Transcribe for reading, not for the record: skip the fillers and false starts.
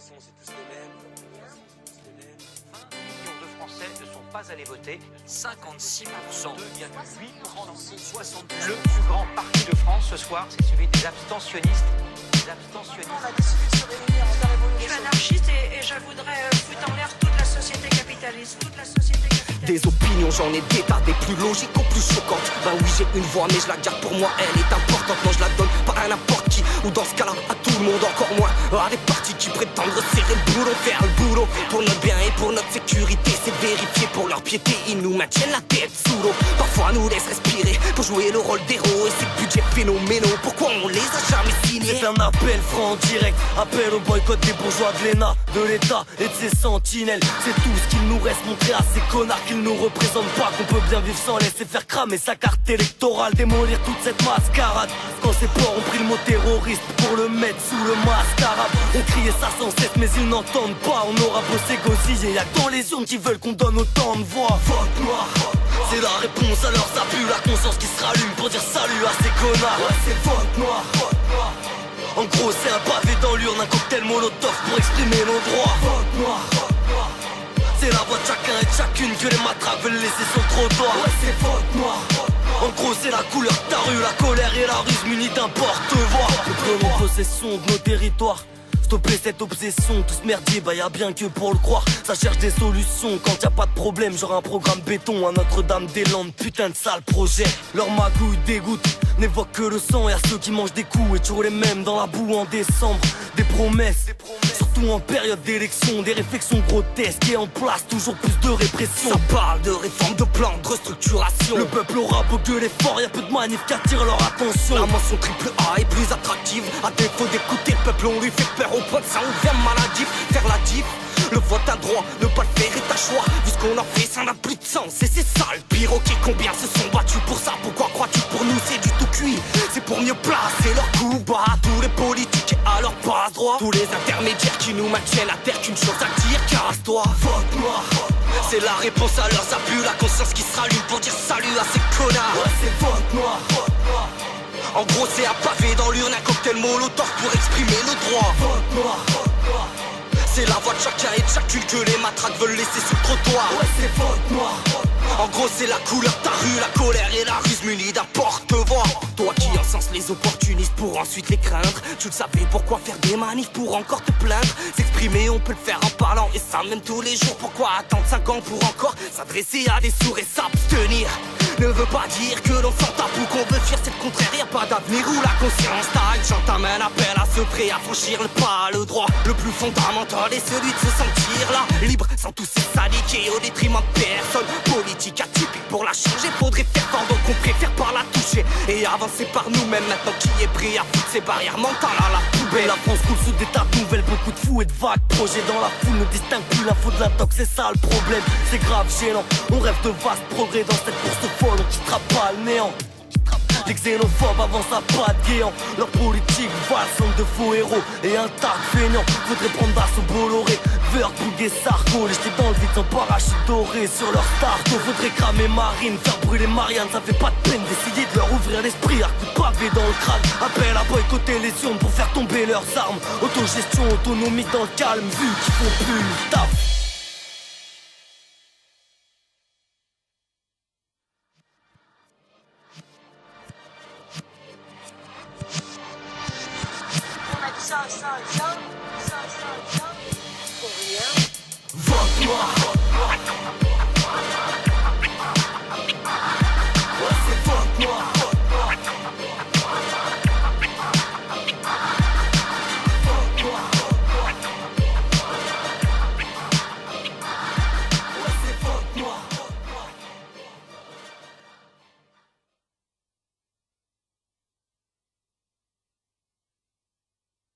façon, c'est tous les mêmes. Millions de Français ne sont pas allés voter. 56%, 2,8%, 62%. Le plus grand parti de France ce soir, c'est celui des abstentionnistes. On a décidé de se réunir en révolution. Je suis anarchiste et je voudrais foutre en l'air toute la société capitaliste. Des opinions, j'en ai des tas, des plus logiques ou plus choquantes. Ben oui, j'ai une voix, mais je la garde pour moi, elle est importante. Non, je la donne pas à n'importe qui, ou dans ce cas-là, à tout le monde, encore moins à des partis qui prétendent serrer le boulot, faire le boulot. Pour notre bien et pour notre sécurité, c'est vérifié. Pour leur piété, ils nous maintiennent la tête sous l'eau. Parfois nous laissent respirer pour jouer le rôle d'héros. Et ces budgets phénoménaux, pourquoi on les a jamais signés? C'est un appel franc direct, appel au boycott des bourgeois de l'ENA, de l'État et de ses sentinelles. C'est tout ce qu'il nous reste, montrer à ces connards qu'ils nous représentent pas, qu'on peut bien vivre sans laisser faire cramer sa carte électorale, démolir toute cette mascarade. Quand ces porcs ont pris le mot terroriste pour le mettre sous le masque arabe, on criait ça sans cesse mais ils n'entendent pas. On aura beau s'égosiller, y'a que dans les urnes qui veulent qu'on donne autant de voix. Vote noir, c'est la réponse à leurs abus, la conscience qui se rallume pour dire salut à ces connards. Ouais, c'est vote noir, vote noir. En gros c'est un pavé dans l'urne, un cocktail molotov pour exprimer nos droits. Vote noir, vote noir. C'est la voix de chacun et de chacune que les matraques veulent laisser sur le trottoir. Ouais, c'est vote noir, vote noir. En gros c'est la couleur de ta rue, la colère et la ruse munie d'un porte-voix. Nous prenons possession de nos territoires. Stopper cette obsession, tout ce merdier, bah y'a bien que pour le croire. Ça cherche des solutions quand y a pas de problème. Genre un programme béton à Notre-Dame-des-Landes, putain de sale projet. Leur magouille dégoûte, n'évoque que le sang. Et à ceux qui mangent des coups et toujours les mêmes dans la boue en décembre. Des promesses, surtout en période d'élection. Des réflexions grotesques et en place toujours plus de répression. Ça parle de réforme, de plan, de restructuration. Le peuple aura beau gueuler fort, y'a peu de manifs qui attirent leur attention. La mention triple A est plus attractive. À défaut d'écouter le peuple, on lui fait peur. Au point de ça, on devient maladif. Faire la diff, le vote à droit, ne pas le faire est un choix. Vu ce qu'on a fait, ça n'a plus de sens. Et c'est ça le pire, ok, combien se sont battus pour ça? Pourquoi crois-tu pour nous c'est du tout cuit? C'est pour mieux placer leur coup bas. Tous les politiques à leur passe droit. Tous les intermédiaires qui nous maintiennent à terre, qu'une chose à dire, casse-toi. Vote noir, c'est la réponse à leurs abus, la conscience qui se rallume pour dire salut à ces connards. ouais, c'est vote noir, vote noir. En gros c'est un pavé dans l'urne, un cocktail molotov pour exprimer nos droits. Vote noir, vote noir. C'est la voix de chacun et de chacune que les matraques veulent laisser sur le trottoir. Ouais, c'est vote noir, vote noir. En gros c'est la couleur de ta rue, la colère et la ruse munie d'un porte-voix. Toi qui encenses les opportunistes pour ensuite les craindre. Tu le savais, pourquoi faire des manifs pour encore te plaindre? S'exprimer on peut le faire en parlant et ça même tous les jours. Pourquoi attendre 5 ans pour encore s'adresser à des sourds et s'abstenir? Ne veut pas dire que l'on s'en tape ou qu'on veut fuir, c'est le contraire, y'a pas d'avenir où la conscience stagne. J'entame un appel à ceux prêts à franchir le pas. Le droit le plus fondamental est celui de se sentir là, libre, sans tous ces saliqués au détriment de personne. Politique atypique, pour la changer faudrait faire fort, donc on préfère par la toucher et avancer par nous-mêmes. Maintenant qui est prêt à foutre ces barrières mentales à la poubelle? La France coule sous des tas de nouvelles, beaucoup de fous et de vagues. Projets dans la foule ne distingue plus l'info de l'intox, c'est ça le problème. C'est grave gênant, on rêve de vastes progrès dans cette course folle, on quittera pas le néant. Les xénophobes avancent à pas de géant. Leur politique valse de faux héros et un tas de feignants. Faudrait prendre d'assaut Bolloré, Verboug et Sarko, les jeter dans le vide sans parachute doré sur leur starto. Faudrait cramer Marine, faire brûler Marianne. Ça fait pas de peine d'essayer de leur ouvrir l'esprit à coups de pavé dans le crâne. Appel à boycotter les urnes pour faire tomber leurs armes. Autogestion, autonomie dans le calme, vu qu'ils font plus le taf. Ça, pour rien. Vote noir, vote noir.